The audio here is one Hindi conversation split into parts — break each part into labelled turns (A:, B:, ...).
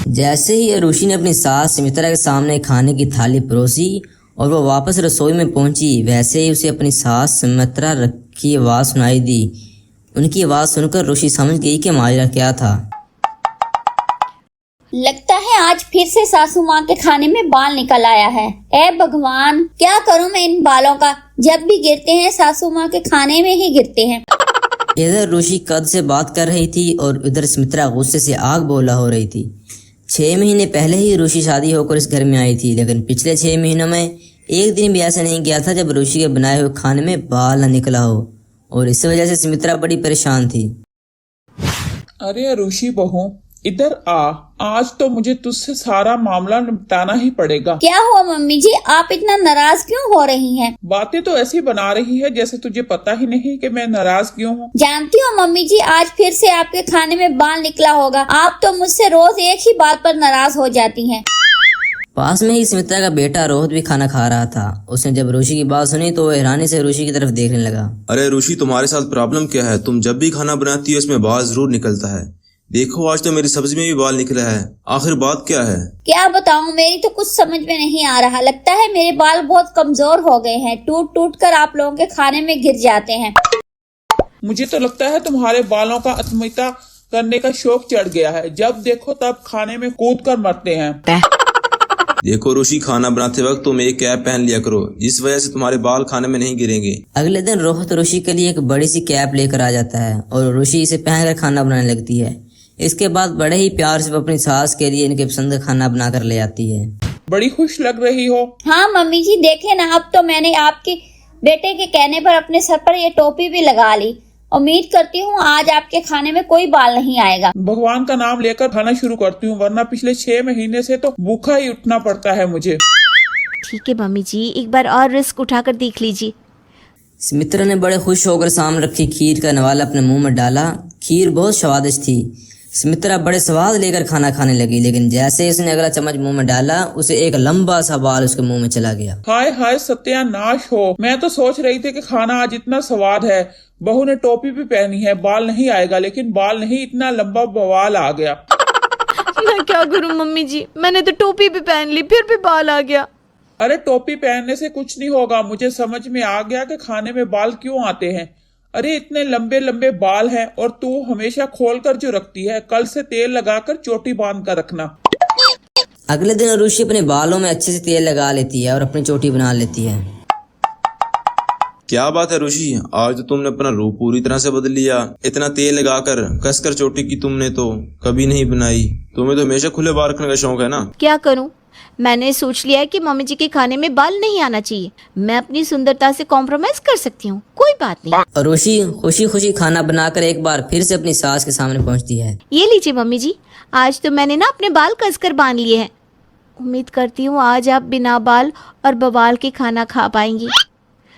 A: जैसे ही अरुषि ने अपनी सास सुमित्रा के सामने खाने की थाली परोसी और वो वापस रसोई में पहुंची, वैसे ही उसे अपनी सास सुमित्रा की आवाज़ सुनाई दी। उनकी आवाज़ सुनकर ऋषि समझ गई कि माजरा क्या था।
B: लगता है आज फिर से सासू माँ के खाने में बाल निकल आया है। ऐ भगवान, क्या करूं मैं इन बालों का? जब भी गिरते हैं सासू माँ के खाने में ही गिरते हैं।
A: इधर ऋषि कद से बात कर रही थी और उधर सुमित्रा गुस्से से आग बोला हो रही थी। 6 महीने पहले ही ऋषि शादी होकर इस घर में आई थी, लेकिन पिछले 6 महीनों में एक दिन भी ऐसा नहीं गया था जब ऋषि के बनाए हुए खाने में बाल न निकला हो, और इस वजह से सुमित्रा बड़ी परेशान थी।
C: अरे ऋषि बहू, इधर आ, आज तो मुझे तुझसे सारा मामला निपटाना ही पड़ेगा।
B: क्या हुआ मम्मी जी, आप इतना नाराज क्यों हो रही हैं?
C: बातें तो ऐसी बना रही है जैसे तुझे पता ही नहीं कि मैं नाराज क्यों हूँ।
B: जानती हो मम्मी जी, आज फिर से आपके खाने में बाल निकला होगा। आप तो मुझसे रोज एक ही बात पर नाराज हो जाती हैं।
A: पास में ही सुमित्रा का बेटा रोहित भी खाना खा रहा था। उसने जब ऋषि की बात सुनी तो वह हैरानी से ऋषि की तरफ देखने लगा।
D: अरे ऋषि, तुम्हारे साथ प्रॉब्लम क्या है? तुम जब भी खाना बनाती हो इसमें बाल जरूर निकलता है। देखो आज तो मेरी सब्जी में भी बाल निकला है, आखिर बात क्या है?
B: क्या बताऊं, मेरी तो कुछ समझ में नहीं आ रहा। लगता है मेरे बाल बहुत कमजोर हो गए हैं, टूट टूट कर आप लोगों के खाने में गिर जाते हैं।
C: मुझे तो लगता है तुम्हारे बालों का आत्मीयता करने का शौक चढ़ गया है। जब देखो तब खाने में कूद कर मरते हैं।
D: देखो ऋषि, खाना बनाते वक्त तुम एक कैप पहन लिया करो, जिस वजह से तुम्हारे बाल खाने में नहीं गिरेंगे।
A: अगले दिन रोहित ऋषि के लिए एक बड़ी सी कैप लेकर आ जाता है और ऋषि इसे पहनकर खाना बनाने लगती है। इसके बाद बड़े ही प्यार से वो अपनी सास के लिए इनके पसंद का खाना बना कर ले आती है।
C: बड़ी खुश लग रही हो।
B: हाँ मम्मी जी, देखे ना, अब तो मैंने आपके बेटे के कहने पर अपने सर पर ये टोपी भी लगा ली। उम्मीद करती हूँ आज आपके खाने में कोई बाल नहीं आएगा।
C: भगवान का नाम लेकर खाना शुरू करती हूँ, वरना पिछले 6 महीने से तो भूखा ही उठना पड़ता है मुझे।
E: ठीक है मम्मी जी, एक बार और रिस्क उठाकर देख लीजिए।
A: सुमित्रा ने बड़े खुश होकर सामने रखी खीर का नवाला अपने मुंह में डाला। खीर बहुत स्वादिष्ट थी। सुमित्रा बड़े स्वाद लेकर खाना खाने लगी, लेकिन जैसे उसने अगला चम्मच मुंह में डाला, उसे एक लंबा सा बाल उसके मुंह में चला गया।
C: हाय हाय सत्यानाश हो, मैं तो सोच रही थी कि खाना आज इतना स्वाद है। बहू ने टोपी भी पहनी है, बाल नहीं आएगा, लेकिन बाल नहीं, इतना लंबा बवाल आ गया।
E: मैं क्या करूं मम्मी जी, मैंने तो टोपी भी पहन ली, फिर भी बाल आ गया।
C: अरे टोपी पहनने से कुछ नहीं होगा। मुझे समझ में आ गया कि खाने में बाल क्यों आते हैं। अरे इतने लंबे लंबे बाल हैं और तू हमेशा खोल कर जो रखती है। कल से तेल लगाकर चोटी बांध कर रखना।
A: अगले दिन ऋषि अपने बालों में अच्छे से तेल लगा लेती है और अपनी चोटी बना लेती है।
D: क्या बात है ऋषि, आज तो तुमने अपना रूप पूरी तरह से बदल लिया। इतना तेल लगाकर कसकर चोटी की तुमने तो कभी नहीं बनाई। तुम्हें तो हमेशा खुले बाल रखने का शौक है ना।
E: क्या करूं, मैंने सोच लिया है कि मम्मी जी के खाने में बाल नहीं आना चाहिए। मैं अपनी सुंदरता से कॉम्प्रोमाइज कर सकती हूँ, कोई बात नहीं।
A: और ऋषि खुशी खुशी खाना बनाकर एक बार फिर से अपनी सास के सामने पहुंचती है।
E: ये लीजिए मम्मी जी, आज तो मैंने ना अपने बाल कसकर बांध लिए हैं। उम्मीद करती हूँ आज आप बिना बाल और बवाल के खाना खा पाएंगी।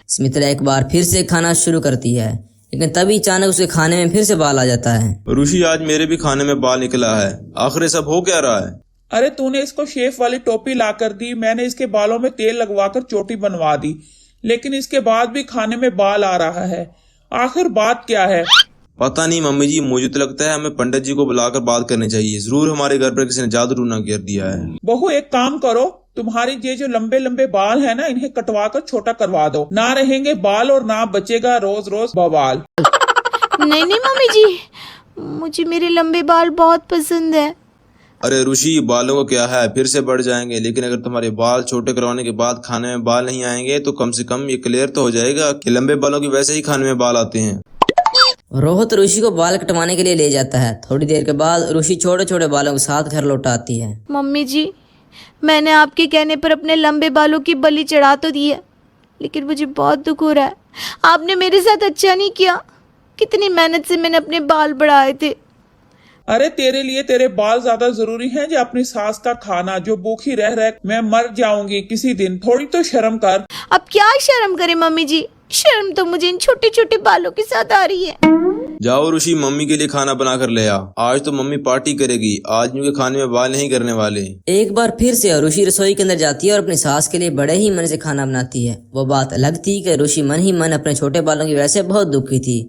A: सुमित्रा एक बार फिर से खाना शुरू करती है, लेकिन तभी अचानक उसके खाने में फिर से बाल आ जाता है।
D: ऋषि, आज मेरे भी खाने में बाल निकला है, आखिर सब हो क्या रहा है?
C: अरे तूने इसको शेफ वाली टोपी ला कर दी, मैंने इसके बालों में तेल लगवाकर चोटी बनवा दी, लेकिन इसके बाद भी खाने में बाल आ रहा है। आखिर बात क्या है?
D: पता नहीं मम्मी जी, मुझे तो लगता है हमें पंडित जी को बुलाकर बात करनी चाहिए। जरूर हमारे घर पर किसी ने जादू टूना कर दिया है।
C: बहू एक काम करो, तुम्हारी ये जो लंबे लंबे बाल है ना, इन्हें कटवा कर छोटा करवा दो। ना रहेंगे बाल और ना बचेगा रोज रोज बवाल।
E: नहीं नहीं मम्मी जी, मुझे मेरे लंबे बाल बहुत पसंद है।
D: अरे ऋषि, बालों को क्या है, फिर से बढ़ जाएंगे, लेकिन अगर तुम्हारे बाल छोटे करवाने के बाद खाने में बाल नहीं आएंगे तो कम से कम ये क्लियर तो हो जाएगा कि लंबे बालों की वैसे ही खाने में बाल आते हैं।
A: रोहित ऋषि को बाल कटवाने के लिए ले जाता है। थोड़ी देर के बाद ऋषि छोटे छोटे बालों के साथ घर लौट आती है।
E: मम्मी जी, मैंने आपके कहने पर अपने लंबे बालों की बलि चढ़ा तो दी है, लेकिन मुझे बहुत दुख हो रहा है। आपने मेरे साथ अच्छा नहीं किया। कितनी मेहनत से मैंने अपने बाल बढ़ाए थे।
C: अरे तेरे लिए तेरे बाल ज्यादा जरूरी हैं जो अपनी सास का खाना, जो भूखी रह रह मैं मर जाऊंगी किसी दिन। थोड़ी तो शर्म कर।
E: अब क्या शर्म करे मम्मी जी, शर्म तो मुझे इन छोटे छोटे बालों के साथ आ रही है।
D: जाओ ऋषि, मम्मी के लिए खाना बना कर ले आ। आज तो मम्मी पार्टी करेगी, आज उनके खाने में बाल नहीं करने वाले।
A: एक बार फिर से ऋषि रसोई के अंदर जाती है और अपनी सास के लिए बड़े ही मन से खाना बनाती है। वो बात अलग थी कि ऋषि मन ही मन अपने छोटे बालों की वजह से बहुत दुखी थी।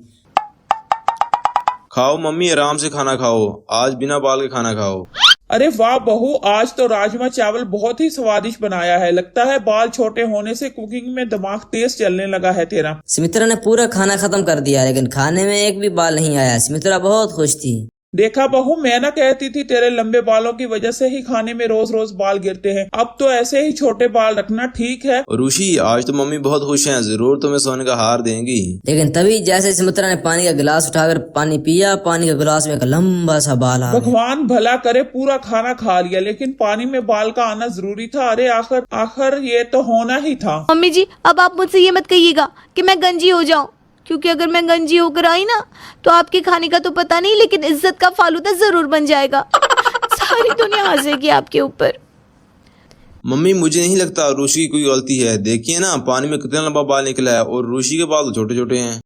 D: खाओ मम्मी, आराम से खाना खाओ, आज बिना बाल के खाना खाओ।
C: अरे वाह बहू, आज तो राजमा चावल बहुत ही स्वादिष्ट बनाया है। लगता है बाल छोटे होने से कुकिंग में दिमाग तेज चलने लगा है तेरा।
A: सुमित्रा ने पूरा खाना खत्म कर दिया लेकिन खाने में एक भी बाल नहीं आया। सुमित्रा बहुत खुश थी।
C: देखा बहू, मैं ना कहती थी तेरे लंबे बालों की वजह से ही खाने में रोज रोज बाल गिरते हैं। अब तो ऐसे ही छोटे बाल रखना ठीक है।
D: ऋषि, आज तो मम्मी बहुत खुश हैं, जरूर तुम्हें सोने का हार देंगी।
A: लेकिन तभी जैसे सुमित्रा ने पानी का गिलास उठाकर पानी पिया, पानी के गिलास में एक लंबा सा बाल आ गया।
C: भगवान भला करे, पूरा खाना खा लिया लेकिन पानी में बाल का आना जरूरी था। अरे आखिर ये तो होना ही था।
E: मम्मी जी, अब आप मुझसे ये मत कहिएगा कि मैं गंजी हो जाऊं, क्योंकि अगर मैं गंजी होकर आई ना तो आपके खाने का तो पता नहीं, लेकिन इज्जत का फालूदा जरूर बन जाएगा। सारी दुनिया हंसेगी आपके ऊपर।
D: मम्मी, मुझे नहीं लगता ऋषि की कोई गलती है। देखिए ना, पानी में कितना लंबा बाल निकला है और ऋषि के बाल तो छोटे छोटे हैं।